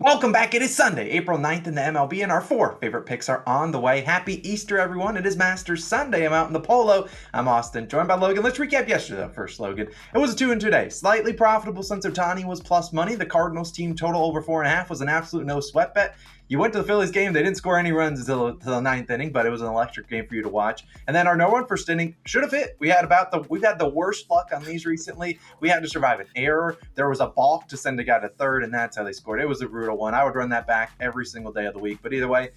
Welcome back. It is Sunday, April 9th in the MLB, and our four favorite picks are on the way. Happy Easter, everyone. It is Masters Sunday. I'm out in the polo. I'm Austin, joined by Logan. Let's recap yesterday, though. First, Logan. It was a 2-2 day. Slightly profitable since Ohtani was plus money. The Cardinals team total over 4.5 was an absolute no-sweat bet. You went to the Phillies game. They didn't score any runs until the ninth inning, but it was an electric game for you to watch. And then our no-run first inning should have hit. We've had the worst luck on these recently. We had to survive an error. There was a balk to send a guy to third, and that's how they scored. It was a brutal one. I would run that back every single day of the week. But either way,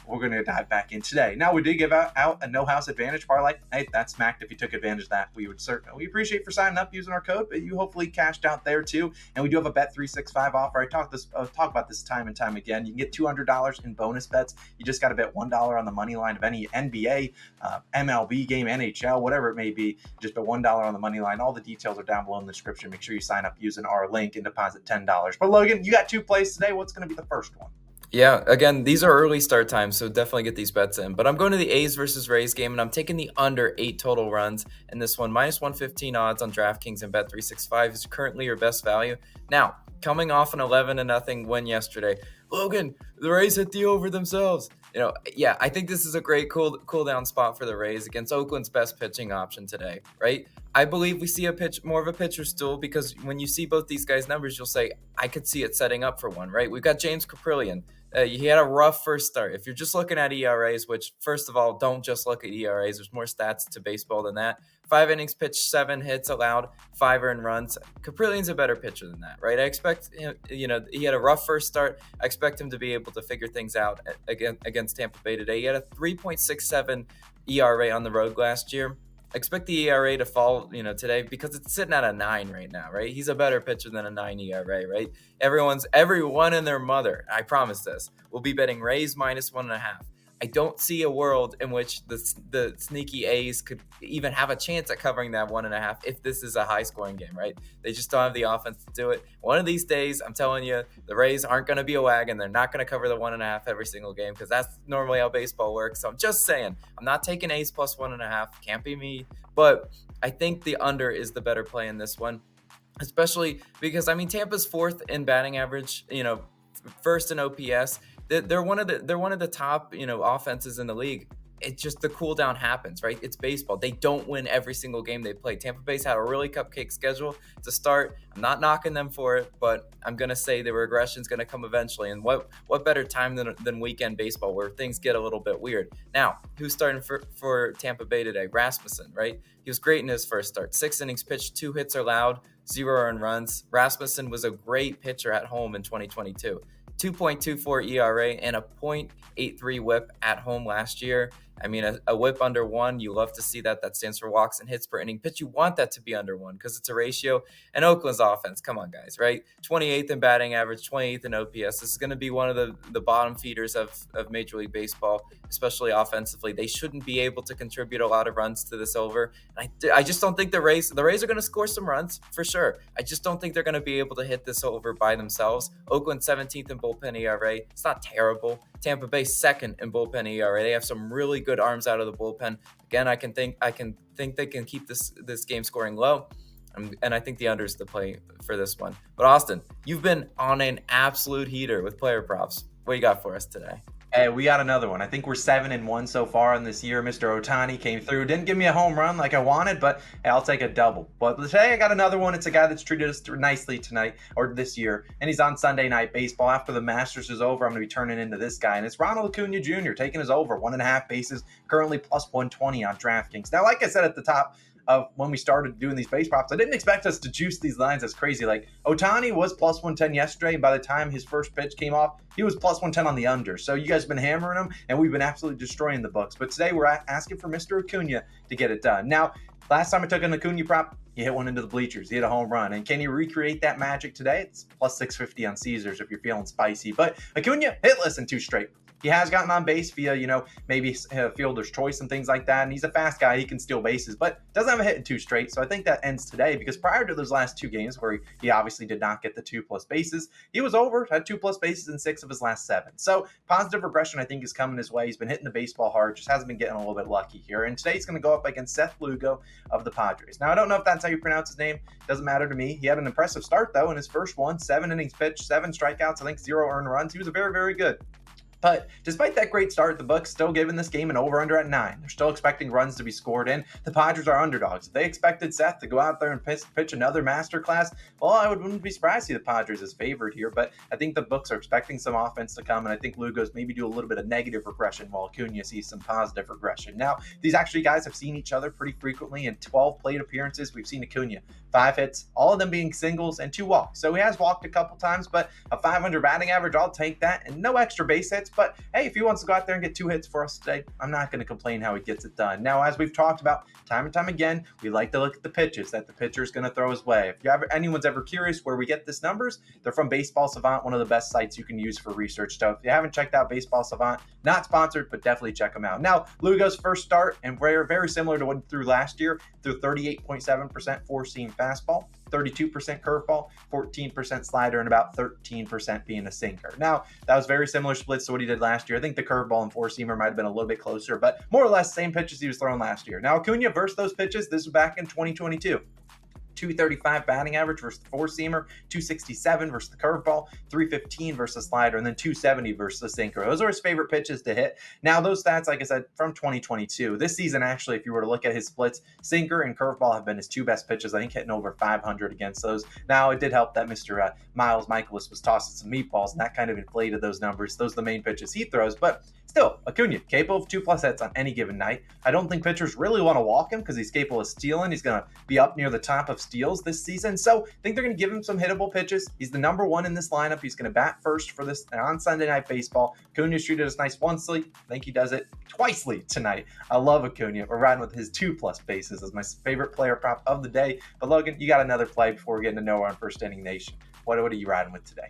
we're going to dive back in today. Now, we did give out a no-house advantage parlay. Hey, that's smacked. If you took advantage of that, we appreciate for signing up using our code, but you hopefully cashed out there too. And we do have a Bet365 offer. I talk about this time and time again. You can get $200 in bonus bets. You just got to bet $1 on the money line of any NBA, MLB game, NHL, whatever it may be. Just bet $1 on the money line. All the details are down below in the description. Make sure you sign up using our link and deposit $10. But Logan, you got two plays today. What's going to be the first one? Yeah, again, these are early start times, so definitely get these bets in. But I'm going to the A's versus Rays game, and I'm taking the under 8 total runs in this one. Minus 115 odds on DraftKings and Bet365 is currently your best value. Now, coming off an 11-0 win yesterday, Logan, the Rays hit the over themselves. I think this is a great cool down spot for the Rays against Oakland's best pitching option today, right? I believe we see more of a pitcher's duel because when you see both these guys' numbers, you'll say, I could see it setting up for one, right? We've got James Caprillion. He had a rough first start. If you're just looking at ERAs, which, first of all, don't just look at ERAs. There's more stats to baseball than that. 5 innings pitched, 7 hits allowed, 5 earned runs. Caprillion's a better pitcher than that, right? I expect him, he had a rough first start. I expect him to be able to figure things out against Tampa Bay today. He had a 3.67 ERA on the road last year. I expect the ERA to fall, today because it's sitting at a 9 right now, right? He's a better pitcher than a 9 ERA, right? Everyone and their mother, I promise this, will be betting Rays minus 1.5. I don't see a world in which the sneaky A's could even have a chance at covering that 1.5 if this is a high-scoring game, right? They just don't have the offense to do it. One of these days, I'm telling you, the Rays aren't going to be a wagon. They're not going to cover the 1.5 every single game because that's normally how baseball works. So I'm just saying, I'm not taking A's plus 1.5. Can't be me. But I think the under is the better play in this one, especially because, Tampa's fourth in batting average, first in OPS. They're one of the top, offenses in the league. It's just the cool down happens, right? It's baseball. They don't win every single game they play. Tampa Bay's had a really cupcake schedule to start. I'm not knocking them for it, but I'm going to say the regression's going to come eventually. And what better time than weekend baseball where things get a little bit weird. Now, who's starting for Tampa Bay today? Rasmussen, right? He was great in his first start. 6 innings pitched, 2 hits allowed, 0 earned runs. Rasmussen was a great pitcher at home in 2022. 2.24 ERA and a .83 whip at home last year. A whip under 1, you love to see that. That stands for walks and hits per inning pitch. You want that to be under 1 because it's a ratio. And Oakland's offense, come on, guys, right? 28th in batting average, 28th in OPS. This is going to be one of the bottom feeders of Major League Baseball, especially offensively. They shouldn't be able to contribute a lot of runs to this over. And I just don't think the Rays are going to score some runs for sure. I just don't think they're going to be able to hit this over by themselves. Oakland 17th in bullpen ERA. It's not terrible. Tampa Bay second in bullpen ERA. They have some really good arms out of the bullpen. Again, I can think they can keep this game scoring low, and I think the under is the play for this one. But Austin, you've been on an absolute heater with player props. What do you got for us today? Hey, we got another one. I think we're 7-1 so far in this year. Mr. Ohtani came through. Didn't give me a home run like I wanted, but hey, I'll take a double. But today I got another one. It's a guy that's treated us nicely tonight or this year, and he's on Sunday Night Baseball. After the Masters is over, I'm going to be turning into this guy, and it's Ronald Acuna Jr. taking his over 1.5 bases, currently plus 120 on DraftKings. Now, like I said at the top of when we started doing these base props, I didn't expect us to juice these lines as crazy. Like Ohtani was plus 110 yesterday, and by the time his first pitch came off, he was plus 110 on the under. So you guys have been hammering him, and we've been absolutely destroying the books. But today we're asking for Mr. Acuna to get it done. Now, last time I took an Acuna prop, he hit one into the bleachers. He hit a home run. And can you recreate that magic today? It's plus 650 on Caesars if you're feeling spicy. But Acuna hitless in 2 straight. He has gotten on base via, maybe fielder's choice and things like that. And he's a fast guy. He can steal bases, but doesn't have a hit in 2 straight. So I think that ends today, because prior to those last 2 games where he obviously did not get the 2+ bases, he was had 2+ bases in 6 of his last 7. So positive regression, I think, is coming his way. He's been hitting the baseball hard, just hasn't been getting a little bit lucky here. And today he's going to go up against Seth Lugo of the Padres. Now, I don't know if that's how you pronounce his name. Doesn't matter to me. He had an impressive start, though, in his first one. 7 innings pitched, 7 strikeouts, I think 0 earned runs. He was very, very good. But despite that great start, the books still giving this game an over-under at 9. They're still expecting runs to be scored in. The Padres are underdogs. If they expected Seth to go out there and pitch another masterclass, well, I wouldn't be surprised to see the Padres as favored here. But I think the books are expecting some offense to come, and I think Lugo's maybe do a little bit of negative regression while Acuna sees some positive regression. Now, these actually guys have seen each other pretty frequently. In 12 plate appearances, we've seen Acuna 5 hits, all of them being singles and 2 walks. So he has walked a couple times, but a 500 batting average, I'll take that, and no extra base hits. But hey, if he wants to go out there and get 2 hits for us today, I'm not going to complain how he gets it done. Now, as we've talked about time and time again, we like to look at the pitches that the pitcher is going to throw his way. If anyone's ever curious where we get these numbers, they're from Baseball Savant, one of the best sites you can use for research. So if you haven't checked out Baseball Savant, not sponsored, but definitely check them out. Now, Lugo's first start, and very, very similar to what he threw last year, threw 38.7% four-seam fastball, 32% curveball, 14% slider, and about 13% being a sinker. Now, that was very similar splits to what he did last year. I think the curveball and four-seamer might have been a little bit closer, but more or less same pitches he was throwing last year. Now, Acuna versus those pitches, this was back in 2022. 235 batting average versus the four-seamer, 267 versus the curveball, 315 versus the slider, and then 270 versus the sinker. Those are his favorite pitches to hit. Now, those stats, like I said, from 2022. This season, actually, if you were to look at his splits, sinker and curveball have been his 2 best pitches. I think hitting over 500 against those. Now, it did help that Mr. Miles Michaelis was tossing some meatballs, and that kind of inflated those numbers. Those are the main pitches he throws, but still, Acuna, capable of 2+ hits on any given night. I don't think pitchers really want to walk him because he's capable of stealing. He's going to be up near the top of steals this season. So I think they're going to give him some hittable pitches. He's the number 1 in this lineup. He's going to bat first for this on Sunday Night Baseball. Acuna's treated us nice once-ly. I think he does it twice-ly tonight. I love Acuna. We're riding with his 2+ bases as my favorite player prop of the day. But Logan, you got another play before we get into Nowhere on First Inning Nation. What are you riding with today?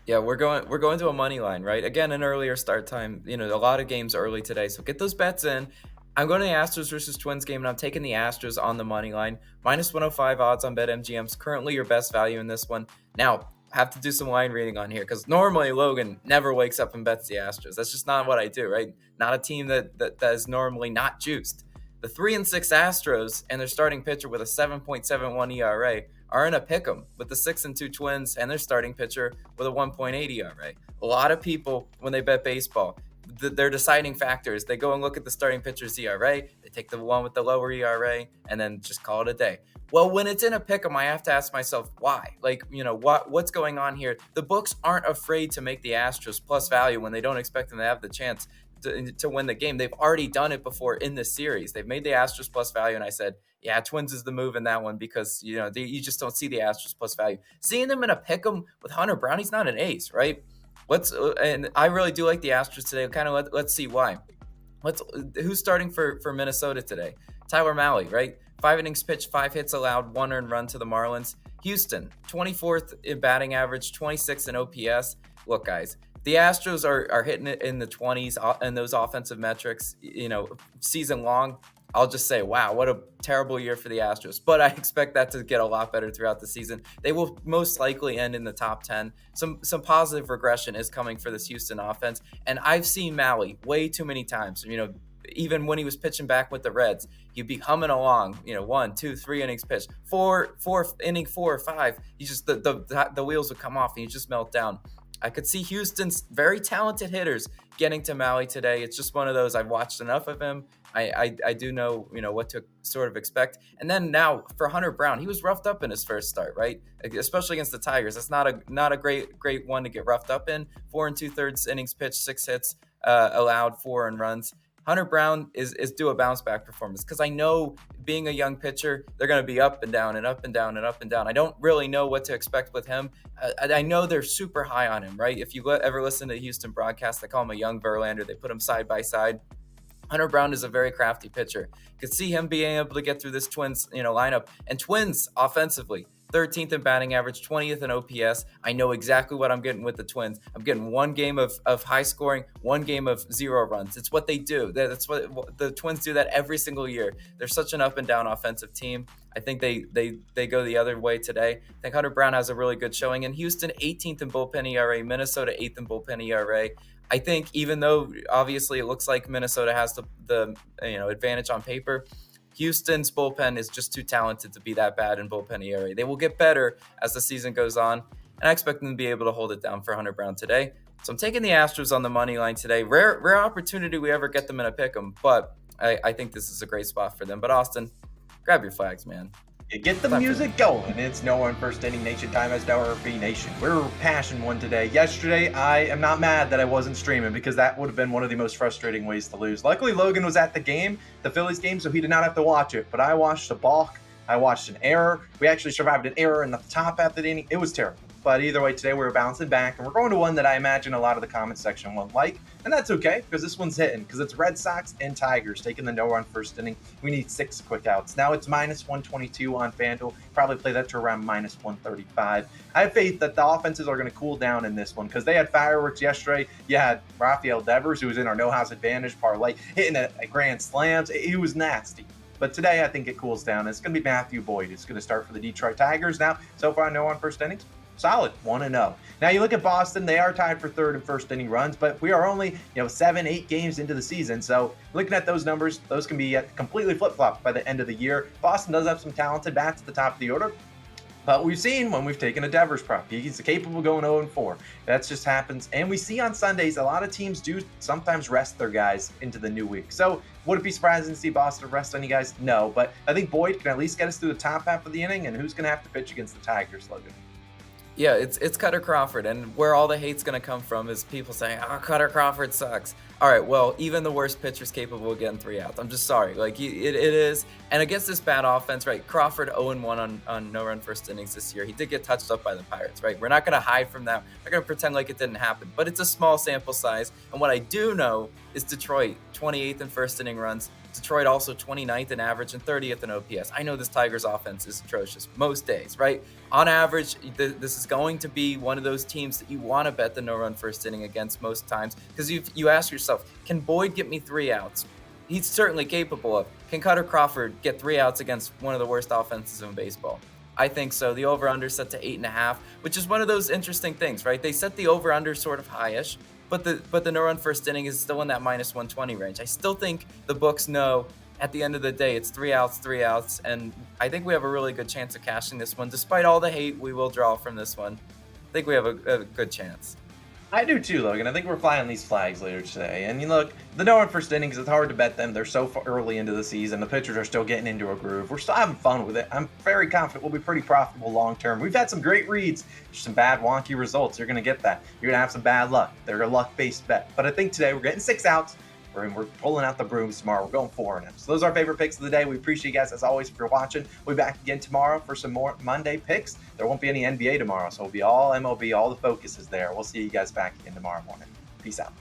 Yeah, we're going to a money line, right? Again, an earlier start time. A lot of games early today, so get those bets in. I'm going to the Astros versus Twins game, and I'm taking the Astros on the money line. -105 odds on BetMGM's currently your best value in this one. Now, I have to do some line reading on here because normally Logan never wakes up and bets the Astros. That's just not what I do, right? Not a team that is normally not juiced. The 3-6 Astros and their starting pitcher with a 7.71 ERA are in a pick'em with the 6-2 Twins and their starting pitcher with a 1.8 ERA. A lot of people, when they bet baseball, their deciding factors, they go and look at the starting pitcher's ERA, they take the one with the lower ERA, and then just call it a day. Well, when it's in a pick'em, I have to ask myself why. What's going on here? The books aren't afraid to make the Astros plus value when they don't expect them to have the chance to win the game. They've already done it before in this series. They've made the Astros plus value, and I said, yeah, Twins is the move in that one because you just don't see the Astros plus value. Seeing them in a pick'em with Hunter Brown, he's not an ace, right? And I really do like the Astros today. Let's see why. Who's starting for Minnesota today? Tyler Mahle, right? 5 innings pitched, 5 hits allowed, 1 earned run to the Marlins. Houston, 24th in batting average, 26th in OPS. Look, guys, the Astros are hitting it in the 20s and those offensive metrics, season long. I'll just say, wow, what a terrible year for the Astros. But I expect that to get a lot better throughout the season. They will most likely end in the top 10. Some positive regression is coming for this Houston offense. And I've seen Mahle way too many times. Even when he was pitching back with the Reds, he'd be humming along, 1, 2, 3 innings pitched. 4 or 5, he just the wheels would come off and he just melt down. I could see Houston's very talented hitters getting to Mahle today. It's just one of those. I've watched enough of him. I do know, what to sort of expect. And then now for Hunter Brown, he was roughed up in his first start, right? Especially against the Tigers. That's not a great one to get roughed up in. 4 2/3 innings pitched, 6 hits allowed, 4 earned runs. Hunter Brown is due a bounce back performance because I know being a young pitcher, they're going to be up and down and up and down and up and down. I don't really know what to expect with him. I know they're super high on him, right? If you ever listen to the Houston broadcast, they call him a young Verlander. They put him side by side. Hunter Brown is a very crafty pitcher. Could see him being able to get through this Twins, lineup. And Twins offensively, 13th in batting average, 20th in OPS. I know exactly what I'm getting with the Twins. I'm getting one game of high scoring, one game of 0 runs. It's what they do. That's what the Twins do that every single year. They're such an up and down offensive team. I think they go the other way today. I think Hunter Brown has a really good showing. In Houston, 18th in bullpen ERA, Minnesota 8th in bullpen ERA. I think even though obviously it looks like Minnesota has the advantage on paper, Houston's bullpen is just too talented to be that bad in bullpen ERA. They will get better as the season goes on, and I expect them to be able to hold it down for Hunter Brown today. So I'm taking the Astros on the money line today. Rare opportunity we ever get them in a pick'em, but I think this is a great spot for them. But Austin, grab your flags, man. You get the music going. It's No One First Inning Nation time as WRP Nation. We're passion one today. Yesterday, I am not mad that I wasn't streaming because that would have been one of the most frustrating ways to lose. Luckily, Logan was at the game, the Phillies game, so he did not have to watch it. But I watched a balk. I watched an error. We actually survived an error in the top half of the inning. It was terrible. But either way, today we're bouncing back, and we're going to one that I imagine a lot of the comment section won't like, and that's okay, because this one's hitting, because it's Red Sox and Tigers taking the no-run first inning. We need 6 quick outs. Now it's minus 122 on FanDuel. Probably play that to around minus 135. I have faith that the offenses are going to cool down in this one, because they had fireworks yesterday. You had Rafael Devers, who was in our no-house advantage parlay, hitting a grand slams. He was nasty. But today, I think it cools down. It's going to be Matthew Boyd. It's going to start for the Detroit Tigers. Now, so far, no on first innings. Solid, 1-0. Now you look at Boston, they are tied for third and first inning runs, but we are only 7-8 games into the season. So looking at those numbers, those can be completely flip-flopped by the end of the year. Boston does have some talented bats at the top of the order, but we've seen when we've taken a Devers prop, he's capable of going 0-4. That just happens. And we see on Sundays, a lot of teams do sometimes rest their guys into the new week. So would it be surprising to see Boston rest any guys? No, but I think Boyd can at least get us through the top half of the inning, and who's going to have to pitch against the Tigers, Logan? Yeah, it's Cutter Crawford, and where all the hate's going to come from is people saying, oh, Cutter Crawford sucks. All right, well, even the worst pitcher's capable of getting 3 outs. I'm just sorry. Like, it is. And against this bad offense, right, Crawford 0-1 on no-run first innings this year. He did get touched up by the Pirates, right? We're not going to hide from that. We're going to pretend like it didn't happen. But it's a small sample size. And what I do know is Detroit, 28th in first inning runs. Detroit also 29th in average and 30th in OPS. I know this Tigers offense is atrocious most days, right? On average, this is going to be one of those teams that you want to bet the no-run first inning against most times, because you ask yourself, can Boyd get me 3 outs? He's certainly capable of. Can Cutter Crawford get 3 outs against one of the worst offenses in baseball? I think so. The over-under set to 8.5, which is one of those interesting things, right? They set the over-under sort of high-ish, but the no-run first inning is still in that minus 120 range. I still think the books know at the end of the day it's 3 outs, and I think we have a really good chance of cashing this one. Despite all the hate we will draw from this one, I think we have a good chance. I do too, Logan. I think we're flying these flags later today. And you look, the no-run first innings, it's hard to bet them. They're so far early into the season. The pitchers are still getting into a groove. We're still having fun with it. I'm very confident we'll be pretty profitable long term. We've had some great reads, some bad wonky results. You're going to get that. You're going to have some bad luck. They're a luck-based bet. But I think today we're getting 6 outs. We're pulling out the brooms tomorrow. We're going 4-0. So those are our favorite picks of the day. We appreciate you guys, as always, if you're watching. We'll be back again tomorrow for some more Monday picks. There won't be any NBA tomorrow, so it'll be all MLB. All the focus is there. We'll see you guys back again tomorrow morning. Peace out.